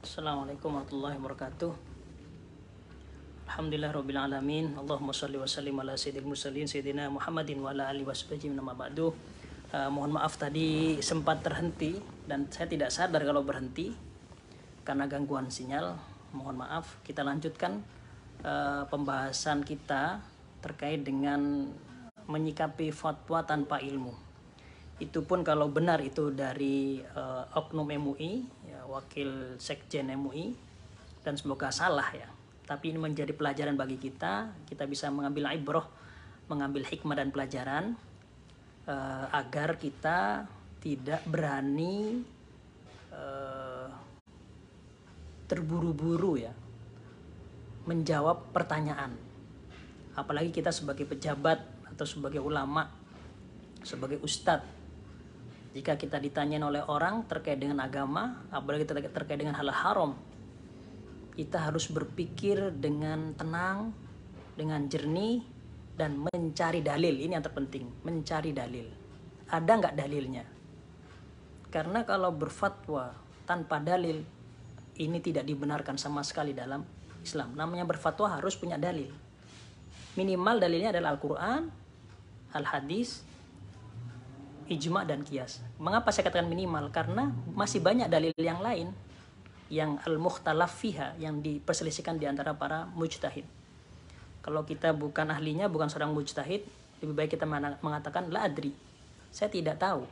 Assalamualaikum warahmatullahi wabarakatuh. Alhamdulillah rabbil alamin. Allahumma shalli wa sallim ala sayyidil mursalin sayyidina Muhammadin wa ala alihi washabihi nama ba'du. Mohon maaf tadi sempat terhenti dan saya tidak sadar kalau berhenti karena gangguan sinyal. Mohon maaf. Kita lanjutkan pembahasan kita terkait dengan menyikapi fatwa tanpa ilmu. Itu pun kalau benar itu dari Oknum MUI, ya, wakil Sekjen MUI, dan semoga salah ya. Tapi ini menjadi pelajaran bagi kita. Kita bisa mengambil ibrah, mengambil hikmah dan pelajaran agar kita tidak berani terburu-buru ya menjawab pertanyaan. Apalagi kita sebagai pejabat atau sebagai ulama, sebagai ustadz. Jika kita ditanyain oleh orang terkait dengan agama, apalagi terkait dengan hal haram, kita harus berpikir dengan tenang, dengan jernih, dan mencari dalil. Ini yang terpenting, mencari dalil. Ada nggak dalilnya? Karena kalau berfatwa tanpa dalil, ini tidak dibenarkan sama sekali dalam Islam. Namanya berfatwa harus punya dalil. Minimal dalilnya adalah Al-Quran, Al-Hadis, ijma dan qiyas. Mengapa saya katakan minimal? Karena masih banyak dalil yang lain yang al-mukhtalaf fiha, yang diperselisihkan di antara para mujtahid. Kalau kita bukan ahlinya, bukan seorang mujtahid, lebih baik kita mengatakan la adri, saya tidak tahu.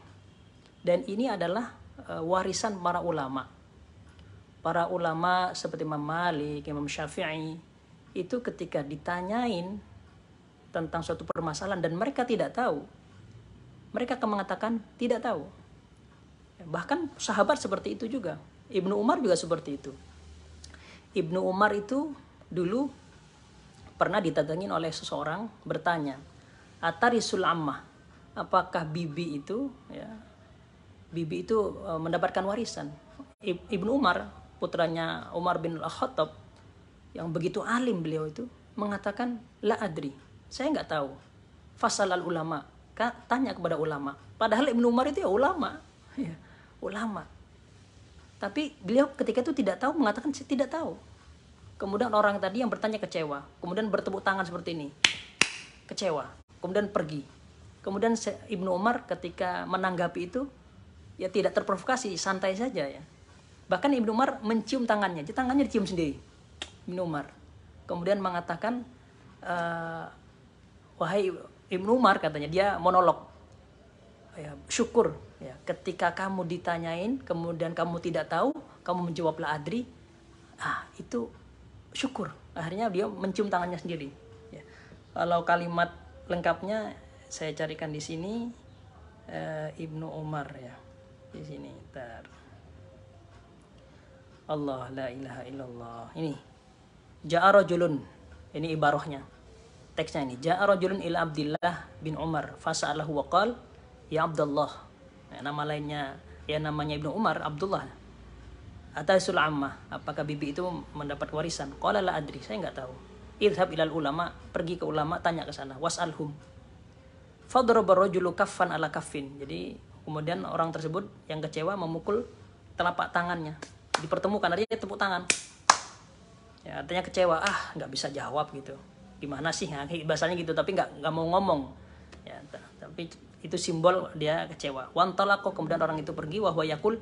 Dan ini adalah warisan para ulama. Para ulama seperti Imam Malik, Imam Syafi'i, itu ketika ditanyain tentang suatu permasalahan dan mereka tidak tahu, mereka akan mengatakan tidak tahu. Bahkan sahabat seperti itu juga. Ibnu Umar juga seperti itu. Ibnu Umar itu dulu pernah didatangin oleh seseorang bertanya, atarisul ammah, apakah bibi itu mendapatkan warisan? Ibnu Umar, putranya Umar bin Al-Khattab, yang begitu alim beliau itu, mengatakan la adri, saya nggak tahu. Fasal al ulama, tanya kepada ulama. Padahal Ibnu Umar itu ya ulama, ulama. Tapi beliau ketika itu tidak tahu, mengatakan saya tidak tahu. Kemudian orang tadi yang bertanya kecewa, kemudian bertepuk tangan seperti ini, kecewa, kemudian pergi. Kemudian Ibnu Umar ketika menanggapi itu, ya tidak terprovokasi, santai saja ya. Bahkan Ibnu Umar mencium tangannya, tangannya dicium sendiri, Ibnu Umar. Kemudian mengatakan, wahai Ibnu Umar, katanya, dia monolog, ya, syukur ya, ketika kamu ditanyain kemudian kamu tidak tahu, kamu menjawab la adri, itu syukur. Akhirnya dia mencium tangannya sendiri ya. Kalau kalimat lengkapnya saya carikan di sini, Ibnu Umar ya, di sini. Allah la ilaha illallah. Ini ja'a rajulun, ini ibarahnya, teksnya ini. Ja'a rajulun ila Abdullah bin Umar fasa'alahu wa qala ya Abdullah. Nama lainnya, ya namanya Ibnu Umar, Abdullah. Ataisul ammah, apakah bibi itu mendapat warisan? Qala la adri, saya enggak tahu. Idhab ilal ulama, pergi ke ulama, tanya ke sana. Was'alhum. Fadraba rajulu kaffan ala kaffin. Jadi kemudian orang tersebut yang kecewa memukul telapak tangannya. Dipertemukan, artinya tepuk tangan. Ya, artinya kecewa, nggak bisa jawab gitu. Gimana sih? Bahasanya gitu, tapi nggak mau ngomong. Ya, tapi itu simbol dia kecewa. Wantalaqo, kemudian orang itu pergi, wahwa yakul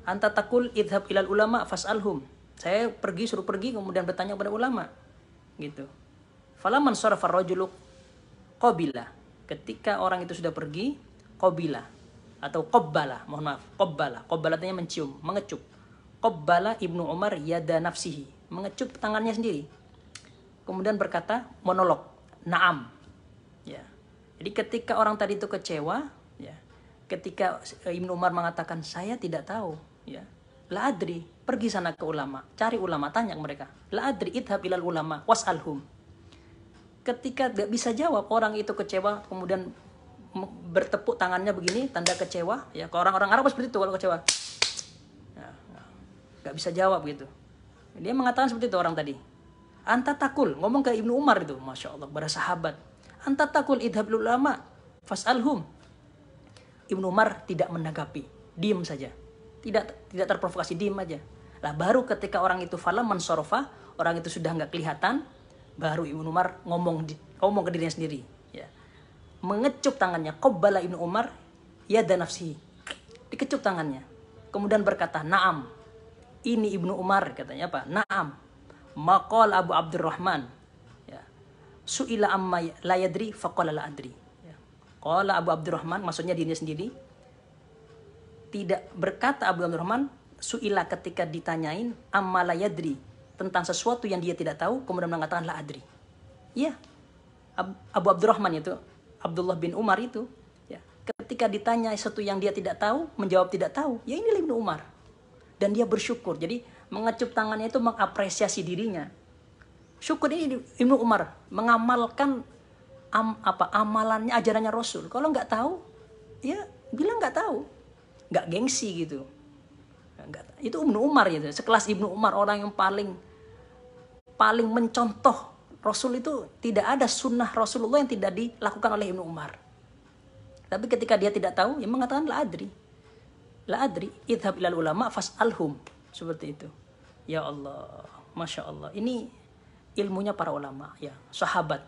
anta takul idhab ilal ulama fas'alhum. Saya pergi, suruh pergi, kemudian bertanya kepada ulama. Gitu. Falaman sarafa rajulu qabila. Ketika orang itu sudah pergi, qabila atau qabbala, mohon maaf, qabbala. Qabbala artinya mencium, mengecup. Qabbala Ibnu Umar yada nafsihi, mengecup tangannya sendiri. Kemudian berkata, monolog, na'am. Ya. Jadi ketika orang tadi itu kecewa, ya, ketika Ibnu Umar mengatakan saya tidak tahu, ya, la adri, pergi sana ke ulama, cari ulama, tanya mereka. La adri idhab ilal ulama was'alhum. Ketika tidak bisa jawab, orang itu kecewa, kemudian bertepuk tangannya begini, tanda kecewa. Ya, kalau orang-orang Arab seperti itu kalau kecewa. Ya, nggak bisa jawab gitu. Dia mengatakan seperti itu orang tadi. Anta takul, ngomong ke Ibnu Umar itu, masya Allah, para sahabat. Anta takul idhab ulama fas'alhum. Ibnu Umar tidak menanggapi, diam saja, tidak terprovokasi, diem aja. Lah baru ketika orang itu falam mansorofa, orang itu sudah nggak kelihatan, baru Ibnu Umar ngomong ke dirinya sendiri, ya. Mengecup tangannya, qabbala Ibnu Umar yada nafsihi, dikecup tangannya, kemudian berkata, "Na'am." Ini Ibnu Umar katanya apa? "Na'am. Maqal Abu Abdurrahman." Ya. Su'ila amma la yadri faqala la adri. Ya. Qala Abu Abdurrahman, maksudnya dirinya sendiri. Tidak berkata Abu Abdurrahman, su'ila ketika ditanyain amma la yadri, tentang sesuatu yang dia tidak tahu, kemudian mengatakan la adri. Iya. Abu Abdurrahman itu, Abdullah bin Umar itu, ya, ketika ditanya sesuatu yang dia tidak tahu, menjawab tidak tahu. Ya inilah Ibnu Umar. Dan dia bersyukur. Jadi mengecup tangannya itu mengapresiasi dirinya. Syukur ini Ibnu Umar mengamalkan amalannya, ajarannya Rasul. Kalau nggak tahu, ya bilang nggak tahu, nggak gengsi gitu. Itu Ibnu Umar gitu. Sekelas Ibnu Umar, orang yang paling mencontoh Rasul itu. Tidak ada sunnah Rasulullah yang tidak dilakukan oleh Ibnu Umar. Tapi ketika dia tidak tahu, ya mengatakan la adri. La adri, idhab ilal ulama fas'alhum. Seperti itu. Ya Allah, Masya Allah. Ini ilmunya para ulama, ya, sahabat.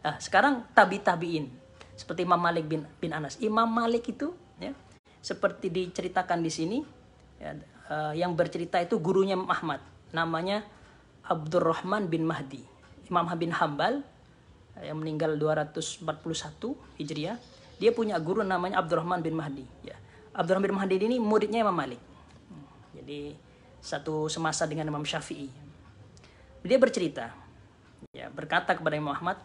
Nah, sekarang tabi'in. Seperti Imam Malik bin Anas. Imam Malik itu, ya, seperti diceritakan di sini, ya, yang bercerita itu gurunya Ahmad, namanya Abdurrahman bin Mahdi. Imam bin Hambal yang meninggal 241 Hijriah, dia punya guru namanya Abdurrahman bin Mahdi, ya. Abdurrahman bin Mahdi ini muridnya Imam Malik. Jadi satu semasa dengan Imam Syafi'i. Dia bercerita, ya, berkata kepada Imam Ahmad,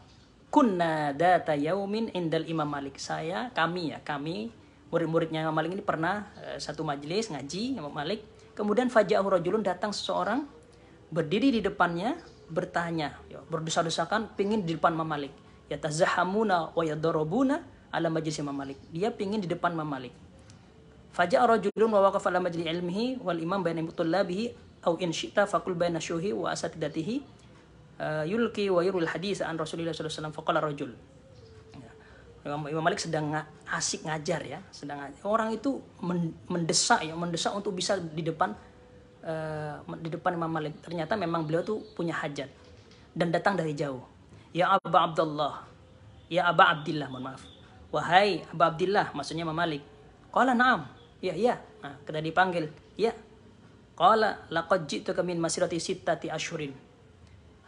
kunna data yaumin indal Imam Malik. Kami murid-muridnya Imam Malik ini pernah satu majelis ngaji Imam Malik. Kemudian faja'ahu rajulun, datang seseorang, berdiri di depannya, bertanya, ya, berdosa-dosakan, pingin di depan Imam Malik. Yatazahamuna wa yadarabuna ala majlis Imam Malik. Dia pingin di depan Imam Malik. Faja'a rajulun wa waqafa ala majlis ilmihi wal imam baina mutlabihi au in syi'ta faqul baina syuhi wa asatidatihi yulki wa yurul hadis an Rasulullah sallallahu alaihi wasallam faqala rajul. Imam Malik sedang asik ngajar, ya, orang itu mendesak untuk bisa di depan Imam Malik. Ternyata memang beliau tuh punya hajat dan datang dari jauh. Ya Aba Abdullah, ya Aba Abdillah, mohon maaf. Wahai Aba Abdillah, maksudnya Imam Malik. Qala na'am, ya. Nah, kita dipanggil, ya. Qala laqad ji'tuka min masirati sittati asyhurin.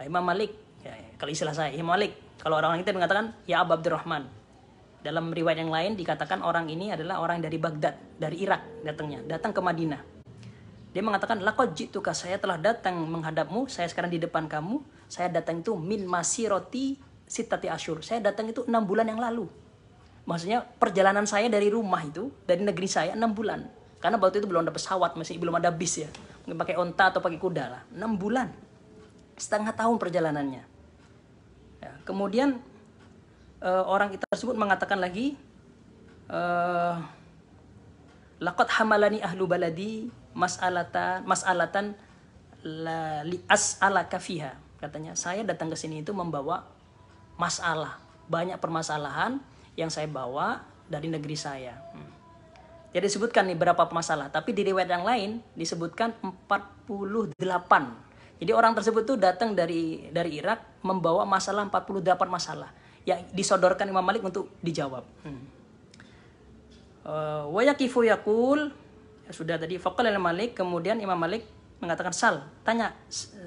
Imam Malik, ya, kalau istilah saya, Imam Malik, kalau orang kita mengatakan ya Aba Abdurrahman. Dalam riwayat yang lain dikatakan orang ini adalah orang dari Baghdad, dari Irak datang ke Madinah. Dia mengatakan, laqad ji'tuka, saya telah datang menghadapmu, saya sekarang di depan kamu, saya datang itu min masirati sittati asyhur. Saya datang itu 6 bulan yang lalu. Maksudnya perjalanan saya dari rumah itu, dari negeri saya 6 bulan. Karena waktu itu belum ada pesawat, masih belum ada bis, ya. Mungkin pakai onta atau pakai kuda lah. 6 bulan. Setengah tahun perjalanannya. Ya, kemudian orang itu tersebut mengatakan lagi, laqad hamalani ahlu baladi mas'alatan li as'alaka fiha. Katanya, saya datang ke sini itu membawa masalah, banyak permasalahan yang saya bawa dari negeri saya. Jadi disebutkan nih berapa masalah, tapi di riwayat yang lain disebutkan 48. Jadi orang tersebut tuh datang dari Irak membawa masalah 48 masalah yang disodorkan Imam Malik untuk dijawab. Wa yaqifu yaqul, ya sudah tadi faqala Malik, kemudian Imam Malik mengatakan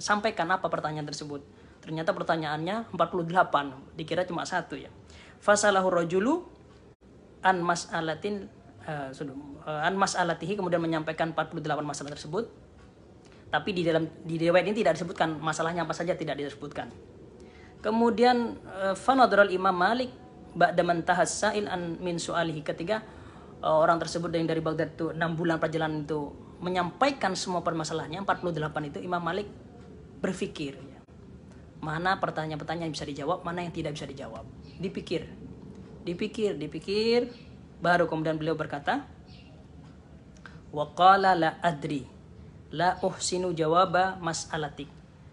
sampaikan apa pertanyaan tersebut. Ternyata pertanyaannya 48, dikira cuma satu, ya. Fasalahu rajulu an mas'alatihi, kemudian menyampaikan 48 masalah tersebut. Tapi di riwayat ini tidak disebutkan masalahnya apa saja, tidak disebutkan. Kemudian fanadral Imam Malik ba'da man tahassa'il an min su'alihi, ketika orang tersebut yang dari Baghdad itu 6 bulan perjalanan itu menyampaikan semua permasalahannya 48 itu, Imam Malik berpikir, ya, mana pertanyaan-pertanyaan yang bisa dijawab, mana yang tidak bisa dijawab. Dipikir, baru kemudian beliau berkata, wa qala la adri la uhsinu jawaba mas'alatik.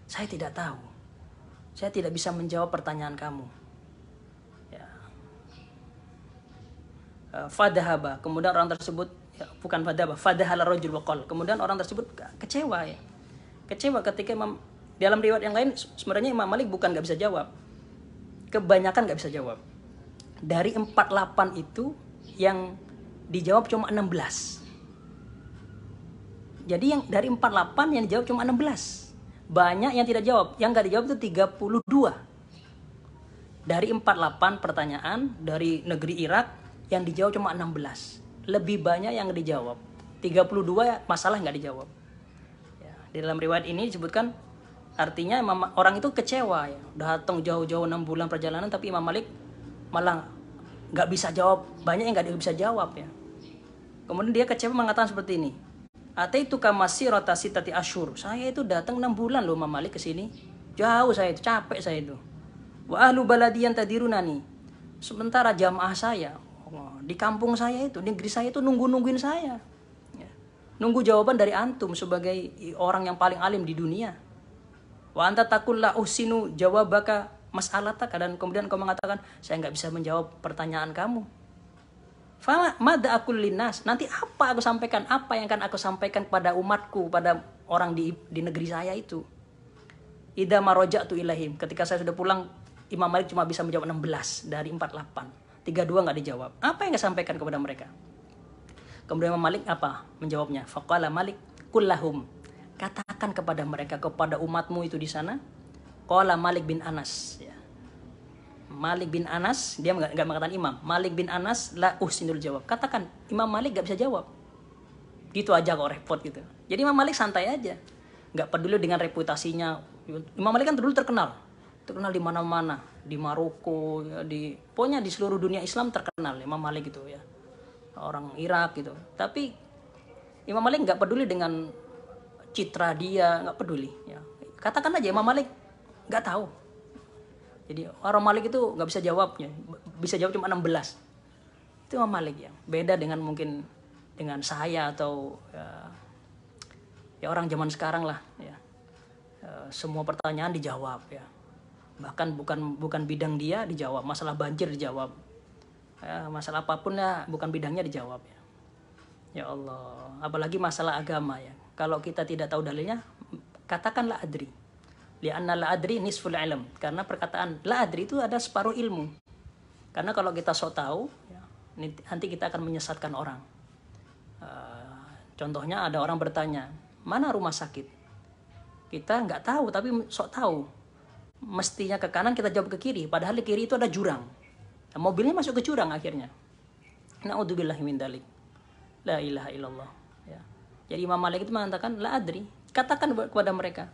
Saya tidak tahu, saya tidak bisa menjawab pertanyaan kamu, ya. Fadhahaba, kemudian orang tersebut bukan fadaba, fadahala rajul waqal. Kemudian orang tersebut kecewa ya. Kecewa ketika dalam riwayat yang lain sebenarnya Imam Malik bukan nggak bisa jawab. Kebanyakan nggak bisa jawab. Dari 48 itu yang dijawab cuma 16. Jadi yang dari 48 yang dijawab cuma 16. Banyak yang tidak jawab. Yang nggak dijawab itu 32. Dari 48 pertanyaan dari negeri Irak yang dijawab cuma 16. Lebih banyak yang dijawab. 32 masalah nggak dijawab. Ya, di dalam riwayat ini disebutkan artinya orang itu kecewa ya. Datang jauh-jauh 6 bulan perjalanan tapi Imam Malik malah nggak bisa jawab. Banyak yang nggak bisa jawab ya. Kemudian dia kecewa mengatakan seperti ini. Ataitu kamasi rotasi tati asyur. Saya itu datang 6 bulan loh Imam Malik ke sini. Jauh saya itu, capek saya itu. Wa ahlu baladiyan tadirunani. Sementara jamaah saya di kampung saya itu, negeri saya itu nungguin saya. Ya. Nunggu jawaban dari antum sebagai orang yang paling alim di dunia. Wa anta taqul la uhsinu jawabaka mas'alataka, dan kemudian kau mengatakan saya nggak bisa menjawab pertanyaan kamu. Fa madza aqul linnas, nanti apa aku sampaikan, apa yang akan aku sampaikan kepada umatku, pada orang di negeri saya itu. Idza maraja'tu ilaihim, ketika saya sudah pulang Imam Malik cuma bisa menjawab 16 dari 48. 32 nggak dijawab. Apa yang saya sampaikan kepada mereka? Kemudian Imam Malik apa menjawabnya? Faqala Malik kullahum, katakan kepada mereka, kepada umatmu itu di sana. Qala Malik bin Anas ya. Malik bin Anas, dia nggak mengatakan imam. Malik bin Anas la uhsinul jawab. Katakan, Imam Malik nggak bisa jawab. Gitu aja kok repot gitu. Jadi Imam Malik santai aja, nggak peduli dengan reputasinya. Imam Malik kan dulu terkenal di mana-mana, di Maroko, ya, pokoknya di seluruh dunia Islam terkenal Imam Malik gitu ya. Orang Irak gitu. Tapi Imam Malik nggak peduli dengan citra dia, nggak peduli. Ya. Katakan aja Imam Malik nggak tahu. Jadi orang Malik itu nggak bisa jawabnya, bisa jawab cuma 16. Itu Imam Malik ya. Beda dengan mungkin dengan saya atau ya orang zaman sekarang lah ya. Semua pertanyaan dijawab ya. Bahkan bukan bidang dia dijawab, masalah banjir dijawab. Ya, masalah apapun ya bukan bidangnya dijawab ya. Ya Allah, apalagi masalah agama ya. Kalau kita tidak tahu dalilnya, katakanlah adri. Li'anna la adri nisful ilm, karena perkataan la adri itu ada separuh ilmu. Karena kalau kita sok tahu ya, nanti kita akan menyesatkan orang. Contohnya ada orang bertanya, mana rumah sakit? Kita nggak tahu tapi sok tahu. Mestinya ke kanan, kita jawab ke kiri, padahal di kiri itu ada jurang. Nah, mobilnya masuk ke jurang akhirnya. Na'udzubillahi min dzalik. La ilaha illallah ya. Jadi Imam Malik itu mengatakan la adri, katakan kepada mereka,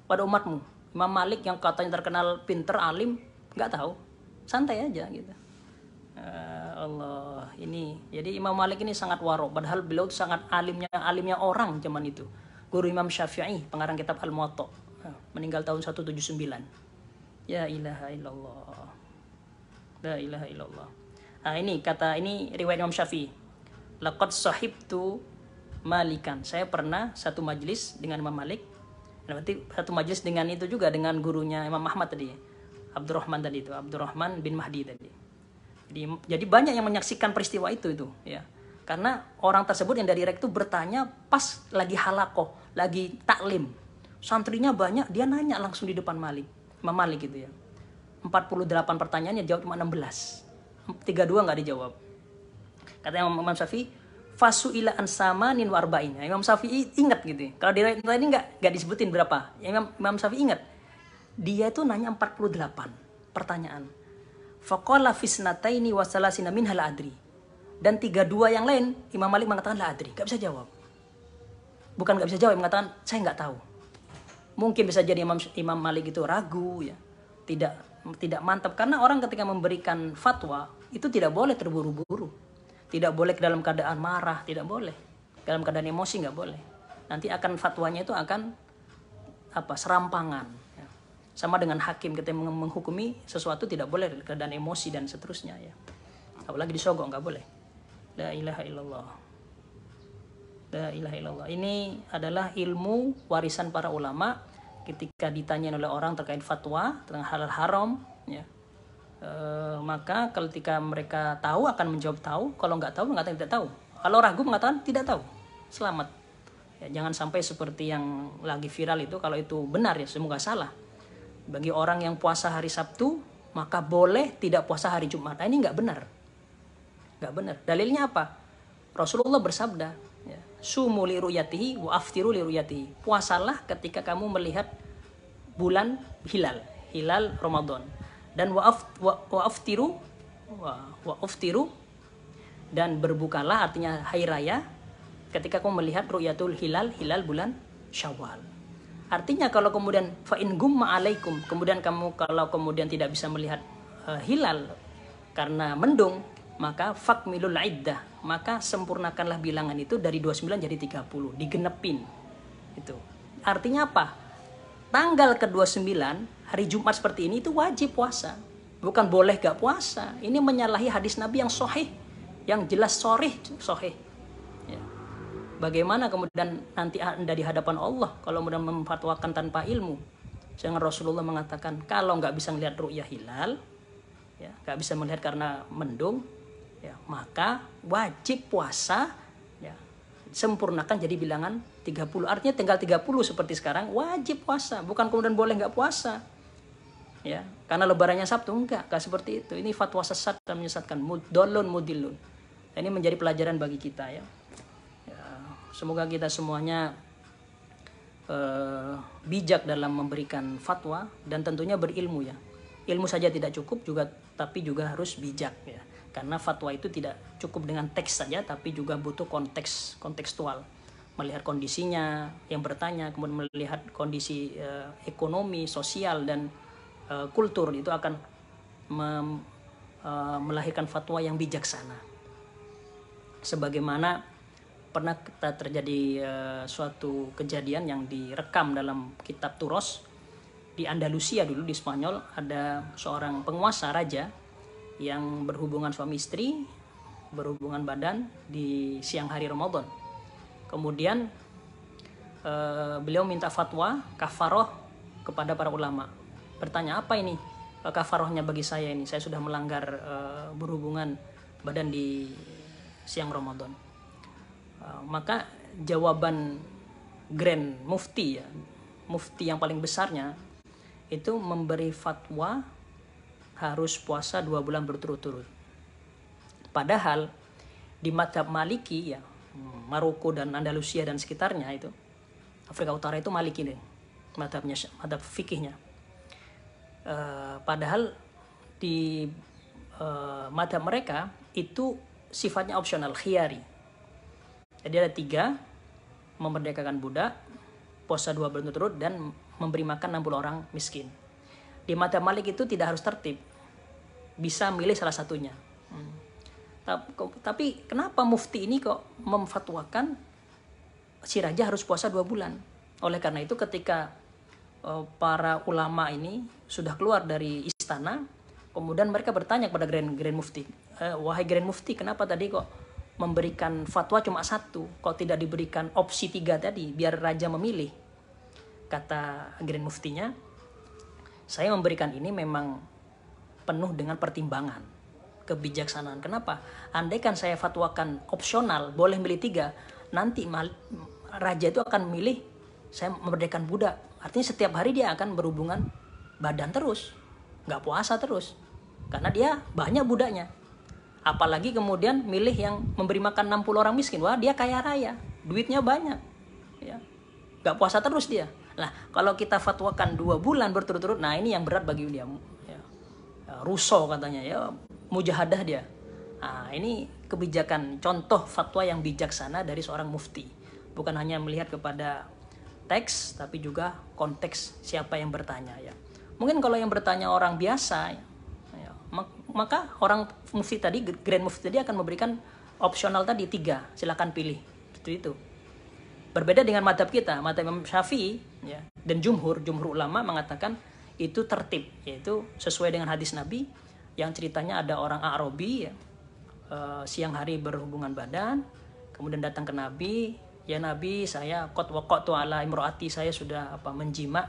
pada umatmu. Imam Malik yang katanya terkenal pinter, alim, nggak tahu, santai aja gitu. Allah, ini jadi Imam Malik ini sangat waro, padahal beliau sangat alimnya orang zaman itu. Guru Imam Syafi'i, pengarang kitab Al-Muwatta, meninggal tahun 179. Ya ilaha illallah, la ilaha illallah. Nah ini riwayat Imam Syafi'i. Laqad sahibtu Malikan, saya pernah satu majlis dengan Imam Malik. Nah, berarti satu majlis dengan itu juga dengan gurunya Imam Ahmad tadi, Abdurrahman tadi itu, Abdurrahman bin Mahdi tadi. Jadi banyak yang menyaksikan peristiwa itu ya. Karena orang tersebut yang dari Irak itu bertanya pas lagi halakoh, lagi taklim. Santrinya banyak, dia nanya langsung di depan Imam Malik gitu ya. 48 pertanyaannya jawab cuma 16. 32 nggak dijawab. Kata Imam Syafi'i, fasu'ila an samanin wa arba'in. Imam Syafi'i ingat gitu. Kalau di riwayat ini enggak disebutin berapa. Imam Syafi'i ingat. Dia itu nanya 48 pertanyaan. Faqala fisnataini wa salasina minha la adri. Dan 32 yang lain Imam Malik mengatakan la adri, enggak bisa jawab. Bukan enggak bisa jawab, mengatakan saya enggak tahu. Mungkin bisa jadi Imam Malik itu ragu ya. Tidak mantap, karena orang ketika memberikan fatwa itu tidak boleh terburu-buru. Tidak boleh dalam keadaan marah, tidak boleh. Dalam keadaan emosi nggak boleh. Nanti akan fatwanya itu akan serampangan. Ya. Sama dengan hakim ketika menghukumi sesuatu tidak boleh dalam keadaan emosi dan seterusnya ya. Apalagi disogok nggak boleh. La ilaha illallah. La ilaha illallah. Ini adalah ilmu warisan para ulama. Ketika ditanya oleh orang terkait fatwa tentang halal haram, ya. Maka ketika mereka tahu akan menjawab tahu, kalau nggak tahu mengatakan tidak tahu. Kalau ragu mengatakan tidak tahu, selamat. Ya, jangan sampai seperti yang lagi viral itu, kalau itu benar ya semoga salah. Bagi orang yang puasa hari Sabtu, maka boleh tidak puasa hari Jumat. Nah, ini nggak benar. Nggak benar. Dalilnya apa? Rasulullah bersabda, ya, sumu li ru'yatihi wa aftiru li ru'yatihi. Puasalah ketika kamu melihat bulan hilal Ramadan. Dan wa aftiru dan berbukalah, artinya hari raya, ketika kamu melihat ru'yatul hilal bulan Syawal. Artinya kalau kemudian fa in gumma alaikum, kemudian kamu kalau kemudian tidak bisa melihat hilal karena mendung, maka fakmilul iddah, maka sempurnakanlah bilangan itu dari 29 jadi 30, digenepin. Itu. Artinya apa? Tanggal ke-29 hari Jumat seperti ini itu wajib puasa. Bukan boleh gak puasa. Ini menyalahi hadis Nabi yang sahih, yang jelas sahih. Ya. Bagaimana kemudian nanti Anda di hadapan Allah kalau kemudian memfatwakan tanpa ilmu? Jangan Rasulullah mengatakan kalau nggak bisa melihat ru'yah hilal, ya, nggak bisa melihat karena mendung, ya, maka wajib puasa, ya, sempurnakan jadi bilangan 30. Artinya tinggal 30 seperti sekarang, wajib puasa. Bukan kemudian boleh nggak puasa. Ya, karena lebarannya Sabtu, enggak seperti itu. Ini fatwa sesat dan menyesatkan, mudallun mudillun. Ini menjadi pelajaran bagi kita, ya. Semoga kita semuanya bijak dalam memberikan fatwa dan tentunya berilmu, ya. Ilmu saja tidak cukup juga, tapi juga harus bijak, ya. Karena fatwa itu tidak cukup dengan teks saja, tapi juga butuh kontekstual. Melihat kondisinya yang bertanya, kemudian melihat kondisi ekonomi, sosial dan kultur, itu akan melahirkan fatwa yang bijaksana. Sebagaimana pernah terjadi suatu kejadian yang direkam dalam kitab Turos di Andalusia dulu, di Spanyol. Ada seorang penguasa raja yang berhubungan suami istri, berhubungan badan di siang hari Ramadan. Kemudian beliau minta fatwa kafaroh kepada para ulama. Bertanya, apa ini kafarohnya bagi saya ini? Saya sudah melanggar berhubungan badan di siang Ramadan. Maka jawaban Grand Mufti, ya, mufti yang paling besarnya, itu memberi fatwa harus puasa 2 bulan berturut-turut. Padahal di madhab Maliki, ya, Maroko dan Andalusia dan sekitarnya itu, Afrika Utara itu Maliki nih, madhabnya, madhab fikihnya. Padahal di madhab mereka itu sifatnya opsional, khiyari. Jadi ada 3, memerdekakan budak, puasa 2 bulan berturut, dan memberi makan 60 orang miskin. Di madhab Malik itu tidak harus tertib, bisa milih salah satunya. Tapi kenapa mufti ini kok memfatwakan si raja harus puasa 2 bulan? Oleh karena itu ketika para ulama ini sudah keluar dari istana, kemudian mereka bertanya kepada Grand Mufti, wahai Grand Mufti, kenapa tadi kok memberikan fatwa cuma 1, kok tidak diberikan opsi 3 tadi biar raja memilih? Kata Grand Muftinya, saya memberikan ini memang penuh dengan pertimbangan, kebijaksanaan. Kenapa? Andaikan saya fatwakan opsional, boleh milih 3, nanti raja itu akan milih saya memerdekakan budak. Artinya setiap hari dia akan berhubungan badan terus, nggak puasa terus, karena dia banyak budaknya. Apalagi kemudian milih yang memberi makan 60 orang miskin, wah dia kaya raya, duitnya banyak, ya, nggak puasa terus dia. Nah, kalau kita fatwakan 2 bulan berturut-turut, nah ini yang berat bagi dia, ya. Rousseau katanya, ya, mujahadah dia. Nah, ini kebijakan, contoh fatwa yang bijaksana dari seorang mufti. Bukan hanya melihat kepada teks, tapi juga konteks siapa yang bertanya, ya. Mungkin kalau yang bertanya orang biasa, ya, maka orang mufti tadi, Grand Mufti tadi akan memberikan opsional tadi 3, silakan pilih. Itu. Berbeda dengan madhab kita, madhab Imam Syafi'i, ya, dan jumhur ulama mengatakan itu tertib, yaitu sesuai dengan hadis Nabi yang ceritanya ada orang Arabi, ya, siang hari berhubungan badan, kemudian datang ke Nabi, ya Nabi, saya qad waqa'tu ala imraati, saya sudah menjima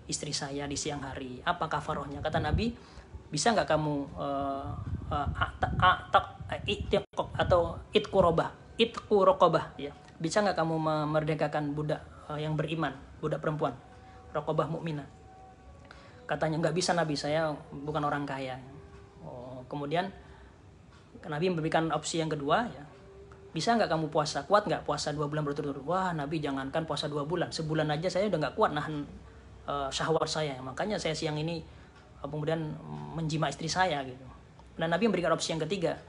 istri saya di siang hari, apa kafarohnya? Kata Nabi, bisa nggak kamu atau itqurobah, itqu raqabah, ya. Bisa nggak kamu memerdekakan budak yang beriman, budak perempuan, raqabah mukminah? Katanya, nggak bisa Nabi, saya bukan orang kaya. Kemudian Nabi memberikan opsi yang kedua, ya. Bisa nggak kamu puasa? Kuat nggak puasa 2 bulan berturut-turut? Wah, Nabi, jangankan puasa 2 bulan, sebulan aja saya udah nggak kuat nahan syahwat saya. Makanya saya siang ini kemudian menjima istri saya gitu. Dan Nabi memberikan opsi yang ketiga.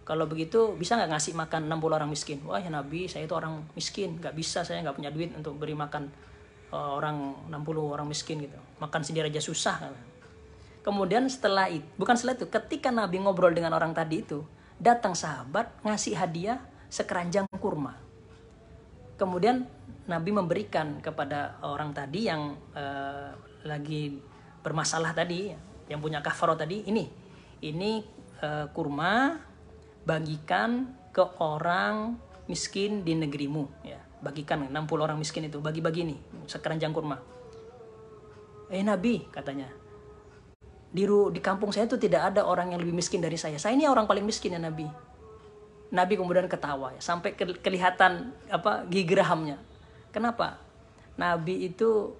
Kalau begitu bisa nggak ngasih makan 60 orang miskin? Wah ya Nabi, saya itu orang miskin, nggak bisa, saya nggak punya duit untuk beri makan orang 60 orang miskin gitu. Makan sendiri aja susah. Kemudian setelah itu, bukan setelah itu, ketika Nabi ngobrol dengan orang tadi itu, datang sahabat ngasih hadiah sekeranjang kurma. Kemudian Nabi memberikan kepada orang tadi yang lagi bermasalah tadi, yang punya kafarah tadi, ini kurma, bagikan ke orang miskin di negerimu, ya. Bagikan 60 orang miskin itu, bagi-bagi nih sekeranjang kurma. Nabi, katanya, di kampung saya itu tidak ada orang yang lebih miskin dari saya. Saya ini orang paling miskin ya Nabi. Nabi kemudian ketawa, ya, sampai kelihatan gigi gerahamnya. Kenapa? Nabi itu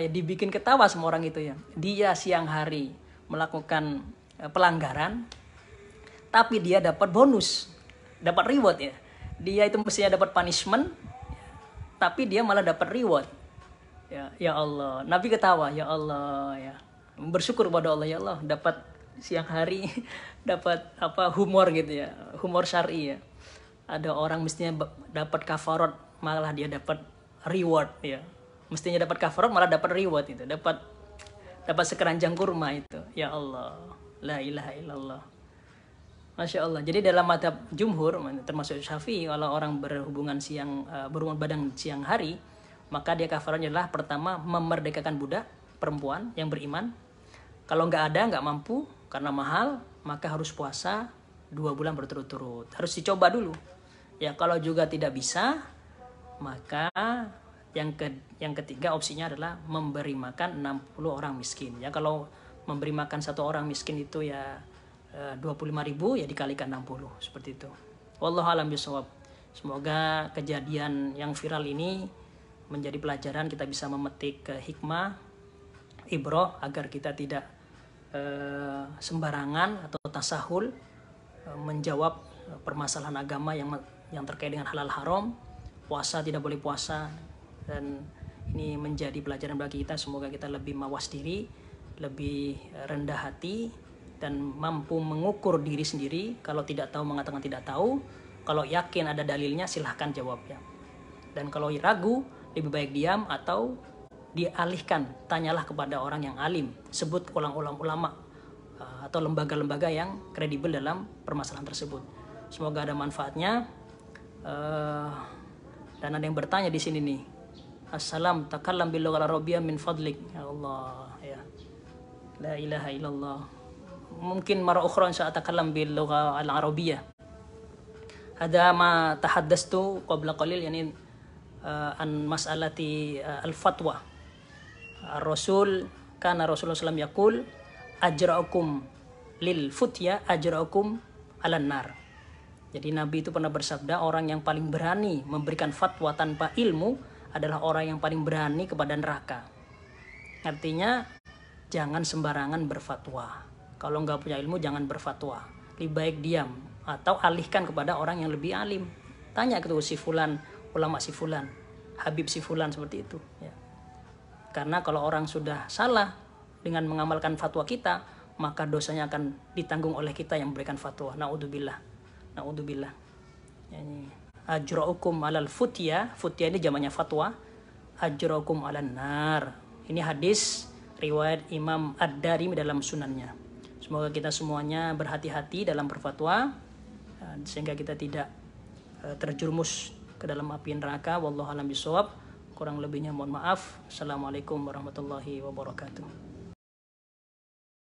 dibikin ketawa sama orang itu, ya. Dia siang hari melakukan pelanggaran, tapi dia dapat bonus, dapat reward, ya. Dia itu mestinya dapat punishment, tapi dia malah dapat reward. Ya Allah, Nabi ketawa, ya Allah, ya. Bersyukur pada Allah, ya Allah, dapat siang hari dapat humor gitu, ya. Humor syar'i, ya. Ada orang mestinya dapat kafarat, malah dia dapat reward, ya. Mestinya dapat kafarat malah dapat reward itu, dapat sekeranjang kurma itu. Ya Allah. La ilaha illallah. Masya Allah. Jadi dalam mazhab jumhur, termasuk Syafi'i, kalau orang berhubungan badan siang hari, maka dia kafaratnya adalah pertama memerdekakan budak perempuan yang beriman. Kalau nggak mampu karena mahal, maka harus puasa 2 bulan berturut-turut. Harus dicoba dulu. Ya kalau juga tidak bisa, maka yang ketiga opsinya adalah memberi makan 60 orang miskin. Ya kalau memberi makan 1 orang miskin itu ya 25.000, ya dikalikan 60, seperti itu. Wallahu a'lam bishawab. Semoga kejadian yang viral ini menjadi pelajaran, kita bisa memetik hikmah, ibrah, agar kita tidak sembarangan atau tasahul menjawab permasalahan agama yang terkait dengan halal haram. Puasa tidak boleh puasa, dan ini menjadi pelajaran bagi kita. Semoga kita lebih mawas diri, lebih rendah hati, dan mampu mengukur diri sendiri. Kalau tidak tahu mengatakan tidak tahu, kalau yakin ada dalilnya silahkan jawab, ya. Dan kalau ragu, lebih baik diam atau dialihkan, tanyalah kepada orang yang alim, sebut ulama atau lembaga-lembaga yang kredibel dalam permasalahan tersebut. Semoga ada manfaatnya. Dan ada yang bertanya di sini nih, assalam takallam bil lughal arabiyyah min fadlik. Ya Allah, ya. La ilaha illallah. Mungkin marah ukhra insya atakallam bil lughal arabiyyah. Ada ma tahaddastu qabla qalil, yani an mas'alati al-fatwa. Rasulullah SAW yaqul ajra'ukum lil futya ajra'ukum 'alan nar. Jadi Nabi itu pernah bersabda, orang yang paling berani memberikan fatwa tanpa ilmu adalah orang yang paling berani kepada neraka. Artinya jangan sembarangan berfatwa. Kalau nggak punya ilmu jangan berfatwa. Lebih baik diam atau alihkan kepada orang yang lebih alim. Tanya ke si fulan, ulama si fulan, habib si fulan, seperti itu, ya. Karena kalau orang sudah salah dengan mengamalkan fatwa kita, maka dosanya akan ditanggung oleh kita yang memberikan fatwa. Naudzubillah. Yani ajra'ukum 'alal futya. Futya ini jamaknya fatwa. Ajra'ukum 'alan nar. Ini hadis riwayat Imam Ad-Darimi dalam sunannya. Semoga kita semuanya berhati-hati dalam berfatwa, sehingga kita tidak terjerumus ke dalam api neraka. Wallahu a'lam bishawab. Kurang lebihnya mohon maaf. Assalamualaikum warahmatullahi wabarakatuh.